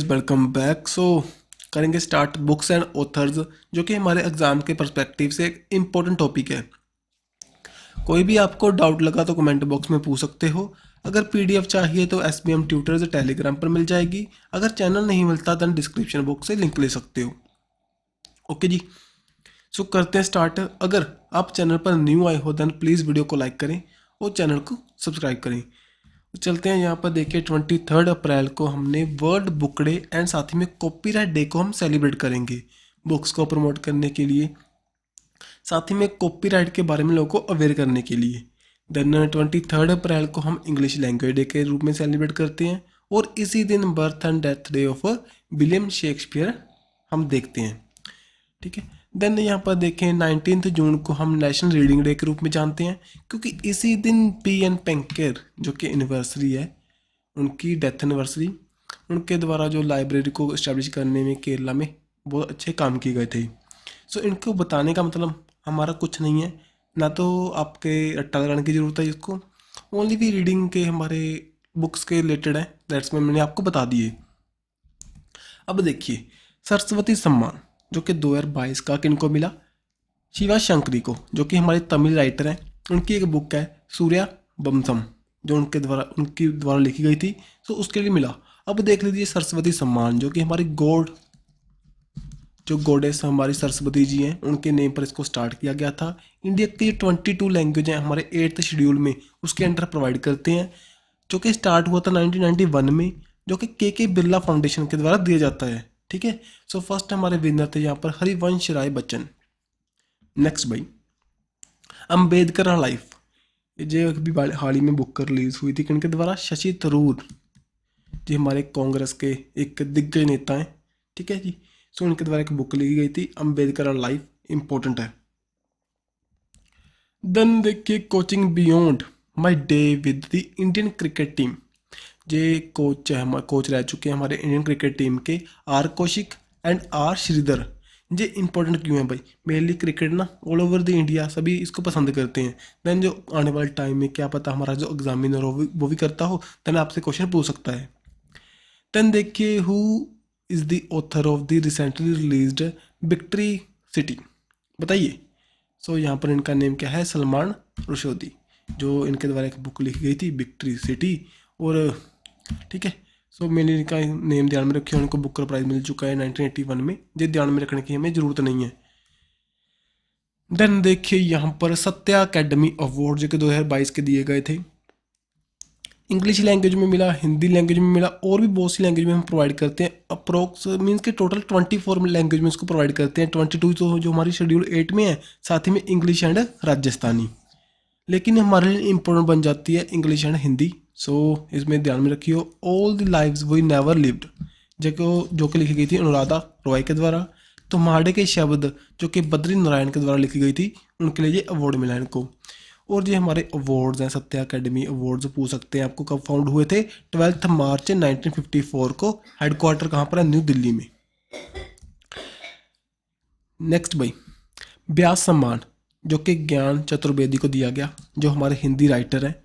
Welcome back. करेंगे start books and authors, जो कि हमारे एग्ज़ाम के पर्सपेक्टिव से एक इम्पोर्टेंट टॉपिक है। कोई भी आपको डाउट लगा तो कमेंट बॉक्स में पूछ सकते हो। अगर पीडीएफ चाहिए तो एसबीएम ट्यूटर्स टेलीग्राम पर मिल जाएगी। अगर चैनल नहीं मिलता तो डिस्क्रिप्शन बॉक्स से लिंक ले सकते हो। ओके जी, करते हैं स्टार्ट। अगर आप चैनल पर न्यू आए हो देन प्लीज़ वीडियो को लाइक करें और चैनल को सब्सक्राइब करें। चलते हैं यहाँ पर। देखिए 23 अप्रैल को हमने वर्ल्ड बुक डे एंड साथ ही में कॉपीराइट डे को हम सेलिब्रेट करेंगे बुक्स को प्रमोट करने के लिए, साथ ही में कॉपीराइट के बारे में लोगों को अवेयर करने के लिए। देन 23 अप्रैल को हम इंग्लिश लैंग्वेज डे के रूप में सेलिब्रेट करते हैं और इसी दिन birth and death day of William Shakespeare हम देखते हैं। ठीक है। देन यहाँ पर देखें 19 जून को हम नेशनल रीडिंग डे के रूप में जानते हैं, क्योंकि इसी दिन पी.एन. पेंकर जो कि एनिवर्सरी है, उनकी डेथ एनिवर्सरी, उनके द्वारा जो लाइब्रेरी को इस्टेब्लिश करने में केरला में बहुत अच्छे काम किए गए थे। इनको बताने का मतलब हमारा कुछ नहीं है, ना तो आपके रट्टा लगाने की ज़रूरत है इसको, ओनली भी रीडिंग के हमारे बुक्स के रिलेटेड है, दैट्स में मैंने आपको बता दिए। अब देखिए सरस्वती सम्मान जो कि 2022 का किनको मिला, शिवा शंकरी को, जो कि हमारे तमिल राइटर हैं। उनकी एक बुक है सूर्या वंशम जो उनके द्वारा लिखी गई थी, उसके लिए मिला। अब देख लीजिए सरस्वती सम्मान जो कि हमारी गॉडेस हमारी सरस्वती जी हैं, उनके नेम पर इसको स्टार्ट किया गया था। इंडिया की 22 लैंग्वेज हैं हमारे 8th शेड्यूल में, उसके अंडर प्रोवाइड करते हैं, जो कि स्टार्ट हुआ था 1991 में, जो कि के बिरला फाउंडेशन के द्वारा दिया जाता है। ठीक है। फर्स्ट हमारे विनर थे यहाँ पर हरिवंश राय बच्चन। नेक्स्ट भाई अम्बेडकर लाइफ, जो अभी हाल ही में बुक रिलीज हुई थी किनके द्वारा, शशि थरूर जी हमारे कांग्रेस के एक दिग्गज नेता हैं। ठीक है जी। उनके द्वारा एक बुक लिखी गई थी अम्बेडकर लाइफ, इंपॉर्टेंट है। देन देखिए coaching beyond my day with the Indian cricket team, जे कोच है हमारे, कोच रह चुके हैं हमारे इंडियन क्रिकेट टीम के, R Kaushik and R Sridhar. ये इंपॉर्टेंट क्यों है भाई, मेनली क्रिकेट ना ऑल ओवर द इंडिया सभी इसको पसंद करते हैं। देन जो आने वाले टाइम में क्या पता हमारा जो एग्जामिनर हो वो भी करता हो, देन आपसे क्वेश्चन पूछ सकता है। देन देखिए who is the author of the recently released victory city, बताइए। यहाँ पर इनका नेम क्या है, सलमान रुशदी, जो इनके द्वारा एक बुक लिखी गई थी विक्ट्री सिटी। और ठीक है, मैंने इनका नेम ध्यान में रखिए, उनको बुकर प्राइज मिल चुका है 1981 में, ये ध्यान में रखने की हमें ज़रूरत नहीं है। देन देखिए यहाँ पर सत्या अकेडमी अवार्ड जो कि 2022 के दिए गए थे, इंग्लिश लैंग्वेज में मिला, हिंदी लैंग्वेज में मिला, और भी बहुत सी लैंग्वेज में हम प्रोवाइड करते हैं। अप्रोक्स मीन्स के टोटल 24 लैंग्वेज में इसको प्रोवाइड करते हैं। 22 तो जो हमारी शेड्यूल 8 में है, साथ ही में इंग्लिश एंड राजस्थानी, लेकिन हमारे लिए इम्पोर्टेंट बन जाती है इंग्लिश एंड हिंदी। इसमें ध्यान में रखिए all the lives we never lived जो कि लिखी गई थी अनुराधा रॉय के द्वारा। तुम्हारे के शब्द जो कि बद्री नारायण के द्वारा लिखी गई थी, उनके लिए ये अवार्ड मिला इनको। और ये हमारे अवार्ड्स हैं, सत्या अकेडमी अवार्ड्स पूछ सकते हैं आपको कब फाउंड हुए थे, 12 मार्च 1954 को। हेडक्वार्टर कहाँ पर है, न्यू दिल्ली में। नेक्स्ट भाई व्यास सम्मान जो कि ज्ञान चतुर्वेदी को दिया गया, जो हमारे हिंदी राइटर हैं।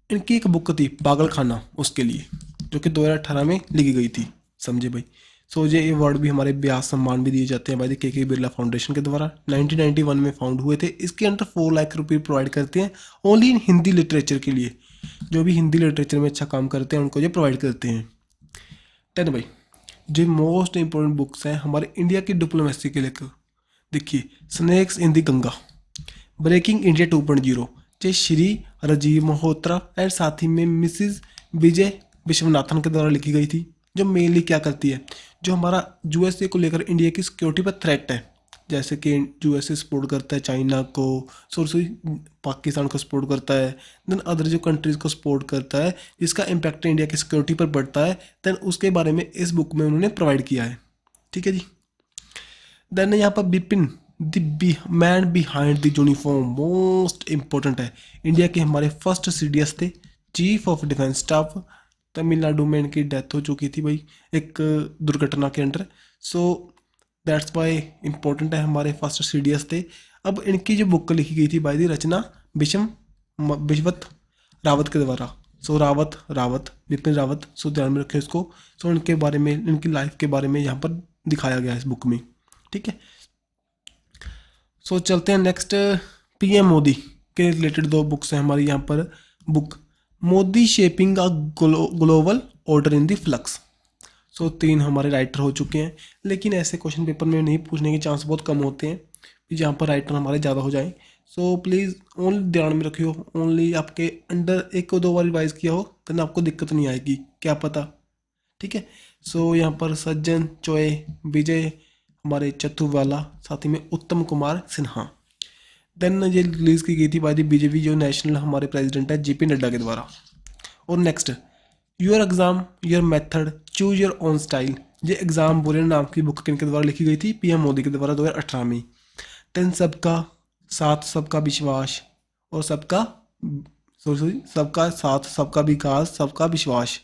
इनकी एक बुक थी पागलखाना उसके लिए, जो कि 2018 में लिखी गई थी, समझे भाई। ये अवार्ड भी हमारे व्यास सम्मान भी दिए जाते हैं भाई के बिरला फाउंडेशन के द्वारा, 1991 में फाउंड हुए थे। इसके अंडर 4 लाख रुपये प्रोवाइड करते हैं ओनली इन हिंदी लिटरेचर के लिए, जो भी हिंदी लिटरेचर में अच्छा काम करते हैं उनको ये प्रोवाइड करते हैं। 10 भाई जो मोस्ट इंपॉर्टेंट बुक्स हैं हमारे इंडिया की डिप्लोमेसी के लेकर, देखिए snakes in the Ganga, breaking India 2.0 जो श्री राजीव मल्होत्रा एंड साथ ही में मिसिज विजय विश्वनाथन के द्वारा लिखी गई थी, जो मेनली क्या करती है, जो हमारा यूएसए को लेकर इंडिया की सिक्योरिटी पर थ्रेट है, जैसे कि यूएसए सपोर्ट करता है चाइना को, पाकिस्तान को सपोर्ट करता है, देन अदर जो कंट्रीज़ को सपोर्ट करता है, जिसका इम्पैक्ट इंडिया की सिक्योरिटी पर बढ़ता है, देन उसके बारे में इस बुक में उन्होंने प्रोवाइड किया है। ठीक है जी। देन यहाँ पर Bipin the man behind the uniform most important है, इंडिया के हमारे फर्स्ट सीडीएस थे, chief of defence staff. Tamil Nadu में इनकी डेथ हो चुकी थी भाई एक दुर्घटना के अंडर, दैट्स वाई इम्पोर्टेंट है, हमारे फर्स्ट सीडीएस थे। अब इनकी जो बुक लिखी गई थी बाय दी रचना विश्वत रावत के द्वारा, सो रावत बिपिन रावत, सो ध्यान में रखें इसको। सो इनके बारे में, इनकी लाइफ के बारे में यहाँ पर दिखाया गया है इस बुक में, ठीक है। सो चलते हैं नेक्स्ट, पीएम मोदी के रिलेटेड दो बुक्स हैं हमारी यहाँ पर। Book Modi shaping a global order in the flux. So 3 हमारे राइटर हो चुके हैं, लेकिन ऐसे क्वेश्चन पेपर में नहीं पूछने के चांस बहुत कम होते हैं जहाँ पर राइटर हमारे ज़्यादा हो जाएं। सो प्लीज़ ओनली ध्यान में रखियो, ओनली आपके अंडर 1 और 2 बार रिवाइज किया हो तो आपको दिक्कत नहीं आएगी, क्या पता, ठीक है। सो यहाँ पर सज्जन चोए, विजय हमारे चतुर्वेला, साथ ही में उत्तम कुमार सिन्हा। देन ये रिलीज़ की गई थी बाय द बीजेपी, जो नेशनल हमारे प्रेसिडेंट है जेपी नड्डा के द्वारा। और next, your exam your method choose your own style, ये एग्जाम वॉरियर नाम की बुक किनके द्वारा लिखी गई थी, पीएम मोदी के द्वारा 2018 में। देन सबका साथ सबका विश्वास और सबका साथ सबका विकास सबका विश्वास,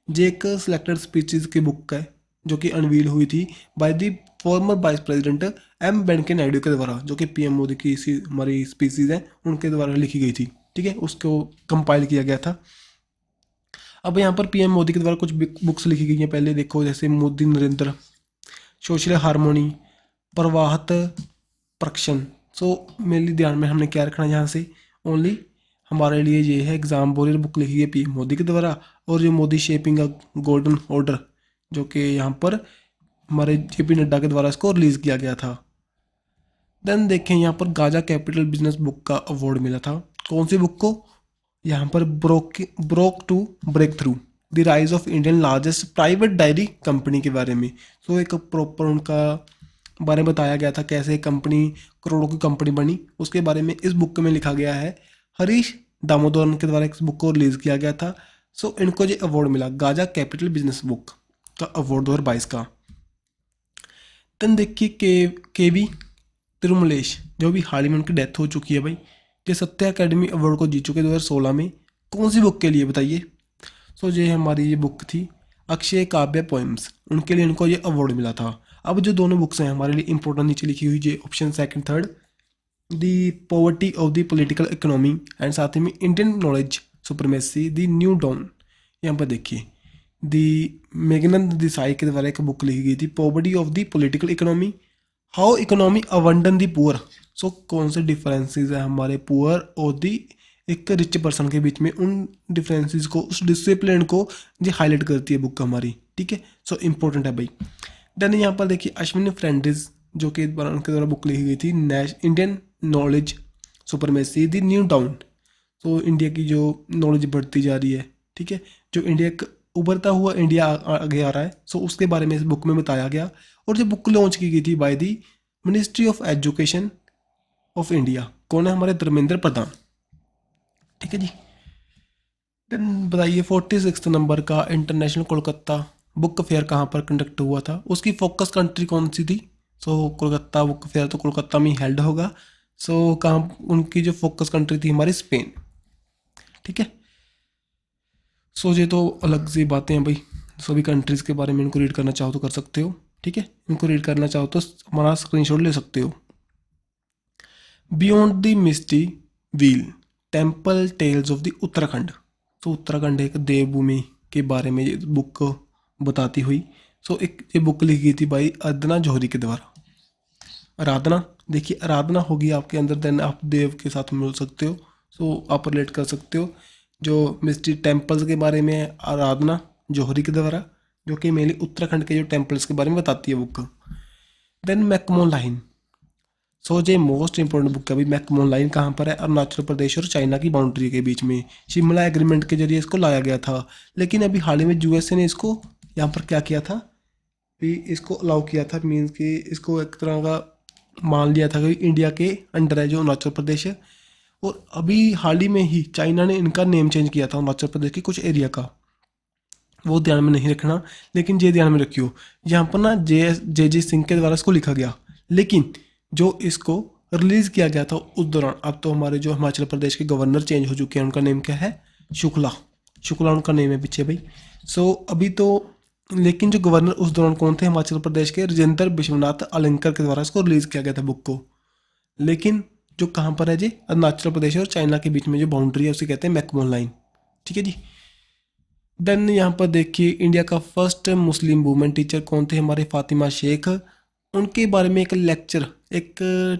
ये एक सिलेक्टेड स्पीचेस की बुक है जो कि अनवील हुई थी by the former vice president M Venkaiah Naidu के द्वारा, जो कि पीएम मोदी की इसी हमारी स्पीसीज हैं उनके द्वारा लिखी गई थी, ठीक है। उसको कंपाइल किया गया था। अब यहाँ पर पीएम मोदी के द्वारा कुछ बुक्स लिखी गई हैं, पहले देखो जैसे मोदी नरेंद्र, सोशल हारमोनी, प्रवाहत प्रक्षण। सो मेरे ध्यान में हमने क्या रखना है यहाँ से, ओनली हमारे लिए ये है एग्जाम वॉरियर बुक लिखी है पीएम मोदी के द्वारा, और जो मोदी शेपिंग अ गोल्डन ऑर्डर, जो कि यहाँ पर हमारे जेपी नड्डा के द्वारा इसको रिलीज़ किया गया था। देन देखें यहाँ पर गाजा कैपिटल बिजनेस बुक का अवार्ड मिला था, कौन सी बुक को, यहाँ पर broke to break through the rise of Indian largest private dairy company के बारे में। सो एक प्रॉपर उनका बारे में बताया गया था, कैसे कंपनी करोड़ों की कंपनी बनी, उसके बारे में इस बुक में लिखा गया है। हरीश दामोदरन के द्वारा इस बुक को रिलीज़ किया गया था। सो इनको जो अवार्ड मिला गाजा कैपिटल बिजनेस बुक का अवार्ड 2022 का। देन देखिए के वी तिरुमलेश, जो भी हाल ही में उनकी डेथ हो चुकी है भाई, ये सत्य अकेडमी अवार्ड को जीत चुके 2016 में, कौन सी बुक के लिए बताइए। सो ये हमारी ये बुक थी अक्षय काव्य पोएम्स, उनके लिए इनको ये अवार्ड मिला था। अब जो दोनों बुक्स हैं हमारे लिए इंपॉर्टेंट नीचे लिखी हुई, ये option 2nd 3rd, the poverty of the political economy and साथ ही में Indian knowledge supremacy the new down. यहाँ पर देखिए दी मेघनंद देसाई के द्वारा एक बुक लिखी गई थी, poverty of the political economy, how economy abandon the poor. So कौन से डिफरेंसेस है हमारे पुअर और दी एक रिच पर्सन के बीच में, उन डिफरेंसेस को, उस डिसिप्लिन को ये हाईलाइट करती है बुक हमारी, ठीक है। सो इम्पोर्टेंट है भाई। देन यहाँ पर देखिए अश्विनी फ्रेंडिस, जो कि उनके द्वारा बुक लिखी गई थी Indian knowledge supremacy the new down. तो इंडिया की जो नॉलेज बढ़ती जा रही है, ठीक है, जो इंडिया उभरता हुआ इंडिया आगे आ रहा है, सो उसके बारे में इस बुक में बताया गया। और जो बुक लॉन्च की गई थी by the ministry of education of India, कौन है हमारे धर्मेंद्र प्रधान, ठीक है जी। देन बताइए 46 नंबर का इंटरनेशनल कोलकाता बुक फेयर कहाँ पर कंडक्ट हुआ था, उसकी फोकस कंट्री कौन सी थी। सो कोलकाता बुक फेयर तो कोलकाता में ही हेल्ड होगा। सो कहाँ उनकी जो फोकस कंट्री थी हमारी स्पेन, ठीक है। सो ये तो अलग सी बातें हैं भाई, सभी कंट्रीज़ के बारे में इनको रीड करना चाहो तो कर सकते हो, ठीक है। इनको रीड करना चाहो तो हमारा स्क्रीनशॉट ले सकते हो। Beyond the misty wheel temple tales of the Uttarakhand. तो उत्तराखंड एक देवभूमि के बारे में ये बुक बताती हुई। सो एक ये बुक लिखी गई थी भाई अदना जौहरी के द्वारा। आराधना, देखिए आराधना होगी आपके अंदर, देन आप देव के साथ मिल सकते हो, सो आप रिलेट कर सकते हो। जो मिस्टी टेम्पल्स के बारे में है आराधना जौहरी के द्वारा, जो कि मेनली उत्तराखंड के जो टेम्पल्स के बारे में बताती है बुक। देन मैकमोन लाइन, सो जो मोस्ट इंपॉर्टेंट बुक है अभी, मैकमोन लाइन कहाँ पर है, अरुणाचल प्रदेश और चाइना की बाउंड्री के बीच में शिमला एग्रीमेंट के जरिए इसको लाया गया था। लेकिन अभी हाल ही में यूएसए ने इसको यहाँ पर क्या किया था, भी इसको अलाउ किया था, मीन्स कि इसको एक तरह का मान लिया था कि इंडिया के अंडर है जो अरुणाचल प्रदेश है। और अभी हाल ही में ही चाइना ने इनका नेम चेंज किया था अरुणाचल प्रदेश के कुछ एरिया का, वो ध्यान में नहीं रखना, लेकिन ये ध्यान में रखियो यहाँ पर ना जे सिंह के द्वारा इसको लिखा गया, लेकिन जो इसको रिलीज़ किया गया था उस दौरान, अब तो हमारे जो हिमाचल प्रदेश के गवर्नर चेंज हो चुके हैं, उनका नेम क्या है, शुक्ला उनका नेम है पीछे भाई। सो अभी तो, लेकिन जो गवर्नर उस दौरान कौन थे, हिमाचल प्रदेश के राजेंद्र विश्वनाथ अलंकर के द्वारा इसको रिलीज़ किया गया था बुक को। लेकिन जो कहाँ पर है जी, अरुणाचल प्रदेश और चाइना के बीच में जो बाउंड्री है उसे कहते हैं मैकमोन लाइन, ठीक है जी। देन यहाँ पर देखिए इंडिया का फर्स्ट मुस्लिम वुमेन टीचर कौन थे, हमारे फातिमा शेख। उनके बारे में एक लेक्चर, एक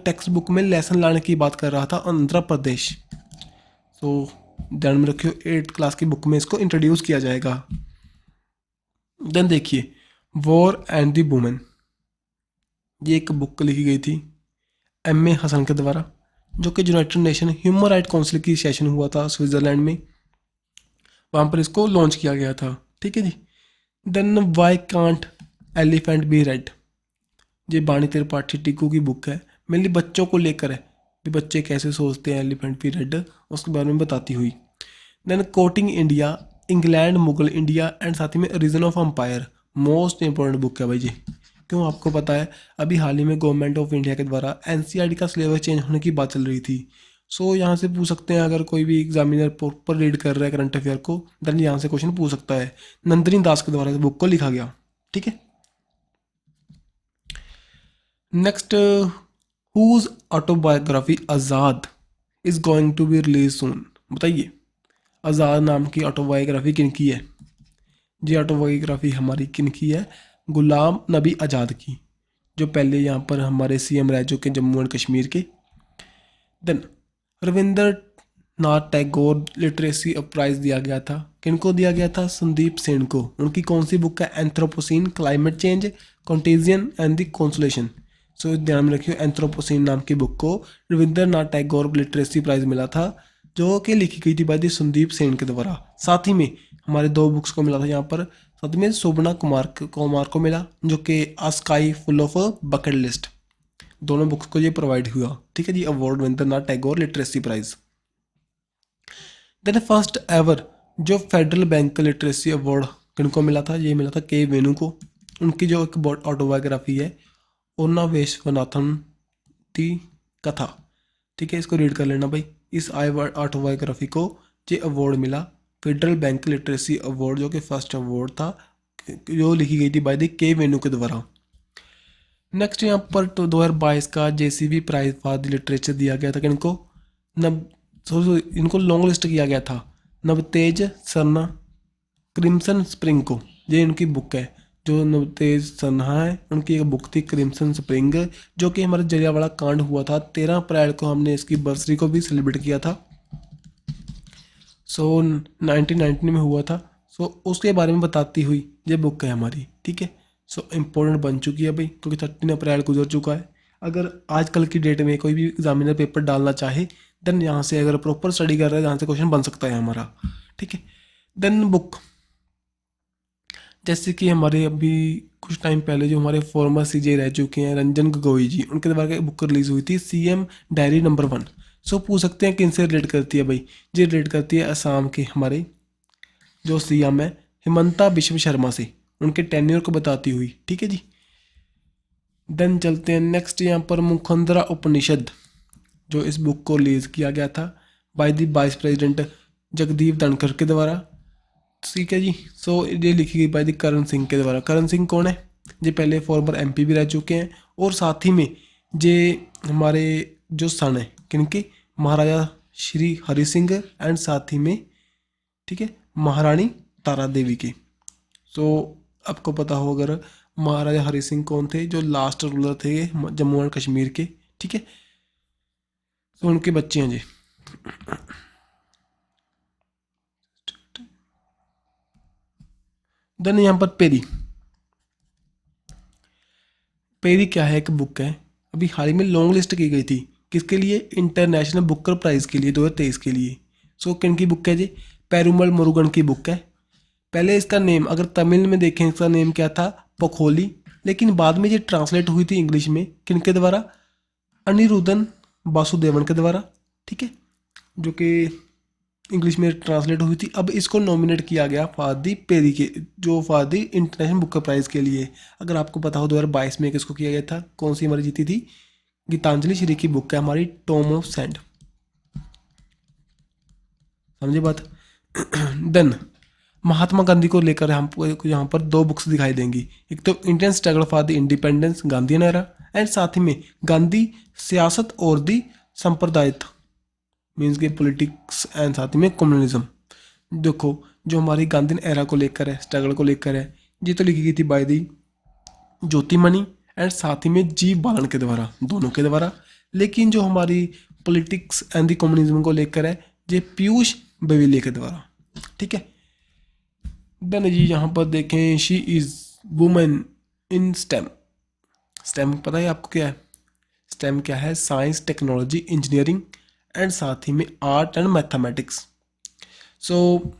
टेक्स्ट बुक में लेसन लाने की बात कर रहा था आंध्र प्रदेश। तो ध्यान में रखियो 8th क्लास की बुक में इसको इंट्रोड्यूस किया जाएगा। देन देखिए वॉर एंड दी वुमेन, ये एक बुक लिखी गई थी M.A. हसन के द्वारा, जो कि United nation human right council की सेशन हुआ था स्विट्ज़रलैंड में, वहाँ पर इसको लॉन्च किया गया था। ठीक है जी। Then why can't elephant be red, ये बाणी त्रिपाठी टिक्कू की बुक है, मेनली बच्चों को लेकर है कि बच्चे कैसे सोचते हैं एलिफेंट बी रेड, उसके बारे में बताती हुई। Then coating India, England Mughal India and साथ ही में reason of empire, most important book है भाई जी। क्यों, आपको पता है अभी हाल ही में गवर्नमेंट ऑफ इंडिया के द्वारा NCERT का सिलेबस चेंज होने की बात चल रही थी। सो यहाँ से पूछ सकते हैं, अगर कोई भी एग्जामिनर प्रॉपर रीड कर रहा है करंट अफेयर को, देन यहाँ से क्वेश्चन पूछ सकता है। नंदिनी दास के द्वारा इस बुक को लिखा गया। ठीक है। Next, whose autobiography Azad is going to be release soon, बताइए आज़ाद नाम की ऑटोबायोग्राफी किन की है। जी ऑटोबायोग्राफी हमारी किन की है, गुलाम नबी आज़ाद की, जो पहले यहाँ पर हमारे CM रह चुके जम्मू एंड कश्मीर के। Then Ravindra Nath Tagore literacy prize दिया गया था, किनको दिया गया था, संदीप सेन को। उनकी कौन सी बुक है, Anthropocene, climate change, contagion and the consolation. So ध्यान में रखिए एंथ्रोपोसीन नाम की बुक को रविंद्र नाथ टैगोर लिटरेसी प्राइज मिला था, जो कि लिखी गई थी बाय द संदीप सेन के द्वारा। साथ ही में हमारे 2 बुक्स को मिला था यहाँ पर, साथ में शोभना कुमार को मिला, जो कि a sky full of bucket list, दोनों बुक्स को ये प्रोवाइड हुआ। ठीक है जी, award Rabindranath Tagore literacy prize. Then first ever जो फेडरल बैंक लिटरेसी अवार्ड किनको मिला था, ये मिला था के वेणु को। उनकी जो एक ऑटोबायोग्राफी है ओना विश्वनाथन की कथा। ठीक है, इसको रीड कर लेना भाई। इस ऑटोबायोग्राफी को ये अवार्ड मिला, फेडरल बैंक लिटरेसी अवार्ड, जो कि फर्स्ट अवार्ड था, जो लिखी गई थी बाय द के वेणु के द्वारा। नेक्स्ट यहाँ पर तो 2022 का JCB prize for the literature दिया गया था किनको, इनको लॉन्ग लिस्ट किया गया था नवतेज सरना क्रिम्सन स्प्रिंग को। ये इनकी बुक है, जो नवतेज सन्हा है उनकी एक बुक थी क्रिम्सन स्प्रिंग, जो कि हमारे जलियांवाला कांड हुआ था 13 अप्रैल को, हमने इसकी बर्सरी को भी सेलिब्रेट किया था। सो 1919 में हुआ था। सो उसके बारे में बताती हुई ये बुक है हमारी। ठीक है, सो इम्पोर्टेंट बन चुकी है भाई, क्योंकि 13 अप्रैल गुजर चुका है। अगर आजकल की डेट में कोई भी एग्जामिनर पेपर डालना चाहे, देन यहाँ से अगर प्रॉपर स्टडी कर रहा है यहाँ से क्वेश्चन बन सकता है हमारा। ठीक है। देन बुक, जैसे कि हमारे अभी कुछ टाइम पहले जो हमारे फॉर्मर CJ रह चुके हैं रंजन गोगोई जी, उनके द्वारा एक बुक रिलीज हुई थी CM डायरी नंबर 1। सो पूछ सकते हैं किन से रिलेट करती है भाई, ये रिलेट करती है असम के हमारे जो CM है हिमंता बिश्व शर्मा से, उनके टेन्योर को बताती हुई। ठीक है जी। देन चलते हैं नेक्स्ट, यहाँ पर मुखंदरा उपनिषद, जो इस बुक को रिलीज किया गया था by the vice president Jagdeep Dhankhar के द्वारा। ठीक है जी। सो ये लिखी गई बाय द करण सिंह के द्वारा। करण सिंह कौन है, ये पहले फॉर्मर MP भी रह चुके हैं, और साथ ही में ये हमारे जो सन है किनके, महाराजा श्री हरि सिंह एंड साथ ही में, ठीक है, महारानी तारा देवी के। सो आपको पता हो अगर महाराजा हरि सिंह कौन थे, जो लास्ट रूलर थे जम्मू एंड कश्मीर के। ठीक है, तो उनके बच्चे हैं जी। देन यहाँ पर पेरी, पेरी क्या है, एक बुक है, अभी हाल ही में लॉन्ग लिस्ट की गई थी, किसके लिए, इंटरनेशनल बुकर प्राइज़ के लिए 2023 के लिए। सो किन की बुक है जी, पेरुमल मुरुगन की बुक है। पहले इसका नेम अगर तमिल में देखें, इसका नेम क्या था, पखोली, लेकिन बाद में ये ट्रांसलेट हुई थी इंग्लिश में किनके द्वारा, अनिरुद्धन वासुदेवन के द्वारा। ठीक है, जो कि इंग्लिश में ट्रांसलेट हुई थी। अब इसको नॉमिनेट किया गया फॉर दी पेरी के, जो for the international Booker prize के लिए। अगर आपको पता हो 2022 में किसको किया गया था, कौन सी हमारी जीती थी, गीतांजलि श्री की बुक है हमारी टॉम ऑफ सैंड। समझे बात। देन महात्मा गांधी को लेकर हमको यहाँ पर 2 बुक्स दिखाई देंगी, एक तो Indian struggle for the independence Gandhian era, and साथ ही में गांधी सियासत और दी संप्रदायित्व मीन्स के पॉलिटिक्स, एंड साथ ही में कम्युनलिज्म। देखो जो हमारी गांधीन एरा को लेकर है, स्ट्रगल को लेकर है, ये तो लिखी गई थी बाय दी ज्योतिमणि एंड साथ ही में जी बालन के द्वारा, दोनों के द्वारा। लेकिन जो हमारी पॉलिटिक्स एंड द कम्युनिज्म को लेकर है, ये पीयूष बवेले के द्वारा। ठीक है। देन जी यहाँ पर देखें, she is women in stem. Stem पता है आपको क्या है? स्टेम क्या है? साइंस, टेक्नोलॉजी, इंजीनियरिंग एंड साथ ही में आर्ट एंड मैथमेटिक्स। सो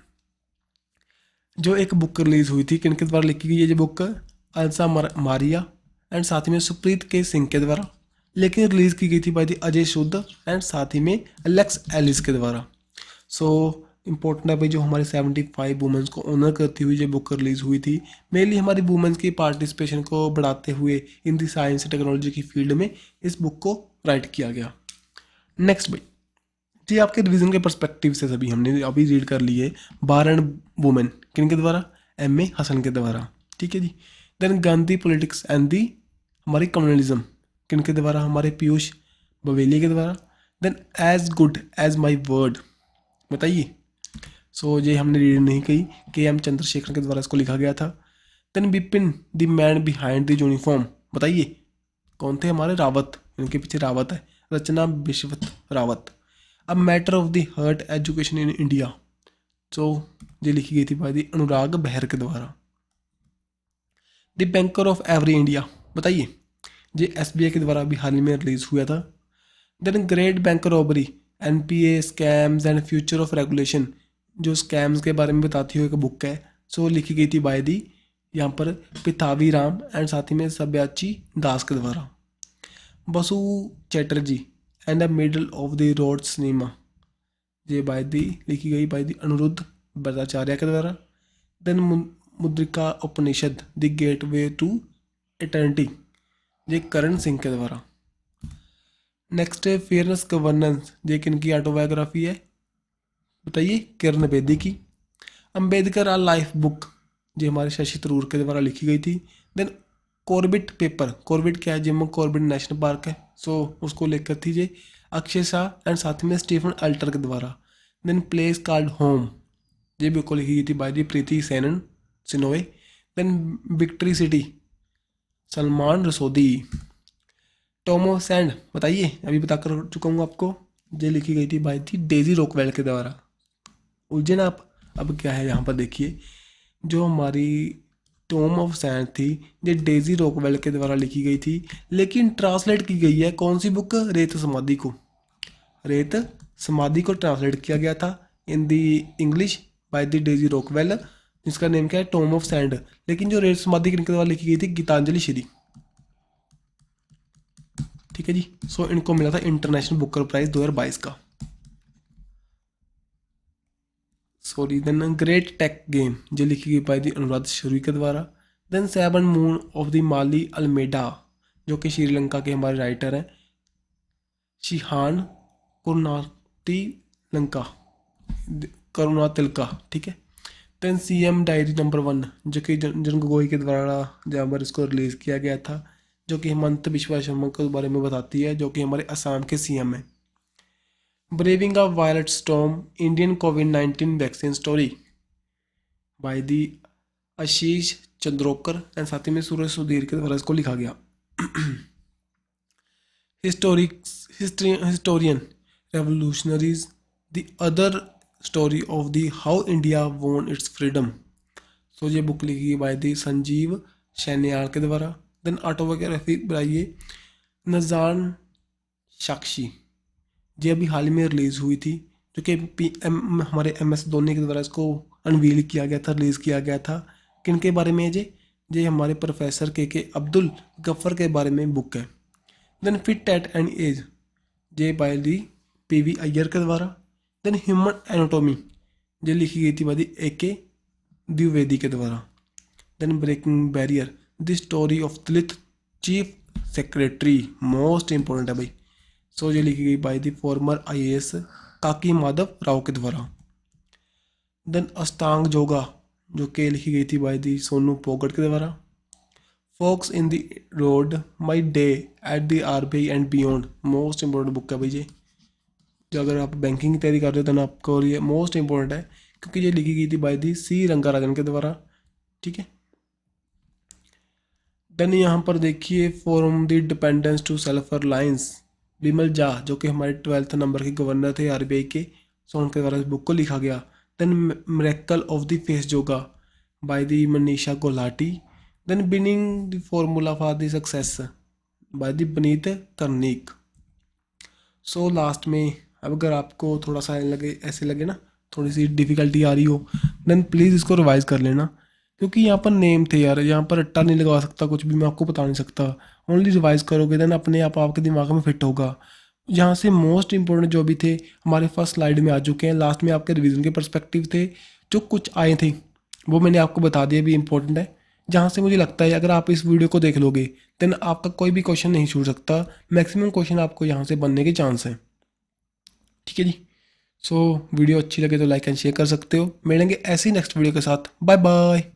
जो एक बुक रिलीज हुई थी, किनके द्वारा लिखी गई है ये बुक? अलसा मारिया एंड साथ ही में सुप्रीत के सिंह के द्वारा। लेकिन रिलीज की गई थी बाय द अजय शुद्ध एंड साथ ही में एलेक्स एलिस के द्वारा। सो इम्पोर्टेंट है भाई, जो हमारे 75 वुमेंस को ऑनर करती हुई ये बुक रिलीज हुई थी, मेनली हमारी वुमेंस की पार्टिसिपेशन को बढ़ाते हुए इन दी साइंस टेक्नोलॉजी की फील्ड में इस बुक को राइट किया गया। नेक्स्ट भाई जी, आपके रिवीजन के पर्सपेक्टिव से सभी हमने अभी रीड कर लिए बार एंड वुमेन, किन के द्वारा? एम ए हसन के द्वारा। ठीक है जी। Then Gandhi politics and the हमारी कम्युनलिज्म, किन के द्वारा? हमारे पीयूष बवेली के द्वारा। Then as good as my word, बताइए। सो ये हमने रीड नहीं की, के एम चंद्रशेखर के द्वारा इसको लिखा गया था। Then Bipin the man behind the uniform, बताइए कौन थे? हमारे रावत, इनके पीछे रावत है, Rachna Bishwat Rawat. A matter of the heart education in India, so ये लिखी गई थी बाय द अनुराग बहर के द्वारा। The banker of every India, बताइए, ये एसबीआई के द्वारा अभी हाल ही में रिलीज हुआ था। Then great bank robbery, NPA scams and future of regulation, जो स्कैम्स के बारे में बताती हुई एक बुक है। सो लिखी गई थी बाय दी यहाँ पर पिथावी राम एंड साथ ही में सब्याची दास के द्वारा। Basu Chatterjee and the middle of the road cinema, ये बाय दी लिखी गई बाय दी अनिरुद्ध भट्टाचार्य के द्वारा। Then Mudrika Upanishad, the gateway to eternity, ये करण सिंह के द्वारा। नेक्स्ट है फेयरनेस गवर्नेंस, ये किनकी ऑटोबायोग्राफी है? बताइए, किरण बेदी की। अंबेडकर आ लाइफ बुक, ये हमारे शशि थरूर के द्वारा लिखी गई थी। देन कॉर्बेट पेपर, कॉर्बेट क्या है? जिम कॉर्बेट नेशनल पार्क है, सो उसको लेकर थी ये अक्षय शाह एंड साथ में स्टीफन अल्टर के द्वारा। देन प्लेस कॉल्ड होम, ये बुक लिखी गई थी बाय दी प्रीति सेनन Shenoy. Then victory city, Salman Rushdie. Tomb of sand, बताइए, अभी बता कर चुका हूँ आपको, ये लिखी गई थी बाय दी डेजी रॉकवेल के द्वारा। उलझे ना आप? अब क्या है यहाँ पर देखिए, जो हमारी टॉम ऑफ सैंड थी ये डेजी रॉकवेल के द्वारा लिखी गई थी, लेकिन ट्रांसलेट की गई है कौन सी बुक? रेत समाधि को। रेत समाधि को ट्रांसलेट किया गया था in the English by the Daisy Rockwell, जिसका नेम क्या है? Tomb of sand. लेकिन जो रेत समाधि किनके द्वारा लिखी गई थी? गीतांजलि श्री। ठीक है जी। सो इनको मिला था इंटरनेशनल बुकर प्राइज 2022 का। Sorry. Then great tech game, जो लिखी गई बाय दी अनुराध शरी के द्वारा। Then 7 moon of the Maali Almeida, जो कि श्रीलंका के हमारे राइटर हैं, शिहान करुणाती लंका करुणा तिलका। ठीक है। देन सीएम डायरी नंबर 1, जो कि जनरल गोगोई के द्वारा जहाँ पर इसको रिलीज़ किया गया था, जो कि हेमंत बिश्वा शर्मा के बारे में बताती है, जो कि हमारे असम के सीएम हैं। Braving a violet storm, Indian कोविड-19 vaccine story by the Ashish Chandorkar and साथ ही में सूरज सुधीर के द्वारा इसको लिखा गया। Historian revolutionaries, the other story of the how India won its freedom, so ये बुक लिखी बाय दी संजीव सैन्याल के द्वारा। देन ऑटोबायोग्राफी बनाइए नजान साक्षी, ये अभी हाल ही में रिलीज़ हुई थी, जो कि हमारे MS धोनी के द्वारा इसको अनवील किया गया था, रिलीज़ किया गया था। किन के बारे में है ये हमारे प्रोफेसर के अब्दुल गफ्फर के बारे में बुक है। Then fit at an age, ये बाय दी PV अय्यर के द्वारा। देन ह्यूमन एनाटोमी, ये लिखी गई थी बाय दी AK द्विवेदी के द्वारा। Then breaking barrier, the story of Dalit chief secretary, most important है भाई, सो ये लिखी गई बाय द फॉर्मर IAS काकी माधव राव के द्वारा। देन अष्टांग योगा, जो कि लिखी गई थी बाय दी सोनू पोगट के द्वारा। Fox in the road, my day at the RBI and beyond, most important book है भाई ये, जो अगर आप बैंकिंग की तैयारी कर रहे हो तो आपको ये मोस्ट इंपॉर्टेंट है, क्योंकि ये लिखी गई थी बाय दी सी रंगाराजन के द्वारा। ठीक है। देन यहाँ पर देखिए from the dependence to self reliance, Bimal जा जो कि हमारे 12th नंबर के गवर्नर थे आरबीआई के, सो उनके द्वारा इस बुक को लिखा गया। Then miracle of the face yoga by the Manisha Gulati. Then winning the formula for the success by the Baneet Karnik. सो लास्ट में अब अगर आपको थोड़ा सा ऐसे लगे ना थोड़ी सी डिफ़िकल्टी आ रही हो, देन प्लीज़ इसको रिवाइज़ कर लेना, क्योंकि यहाँ पर नेम थे यार, यहाँ पर रट्टा नहीं लगा सकता, कुछ भी मैं आपको बता नहीं सकता। ओनली रिवाइज़ करोगे देन अपने आप आपके दिमाग में फिट होगा। यहाँ से मोस्ट इंपॉर्टेंट जो भी थे हमारे फर्स्ट स्लाइड में आ चुके हैं, लास्ट में आपके रिवीजन के पर्सपेक्टिव थे जो कुछ आए थे वो मैंने आपको बता दिया भी इंपॉर्टेंट है। जहाँ से मुझे लगता है अगर आप इस वीडियो को देख लोगे देन आपका कोई भी क्वेश्चन नहीं छूट सकता, मैक्सिमम क्वेश्चन आपको यहाँ से बनने के चांस हैं। ठीक है जी। सो वीडियो अच्छी लगे तो लाइक एंड शेयर कर सकते हो। मिलेंगे ऐसी नेक्स्ट वीडियो के साथ। Bye bye.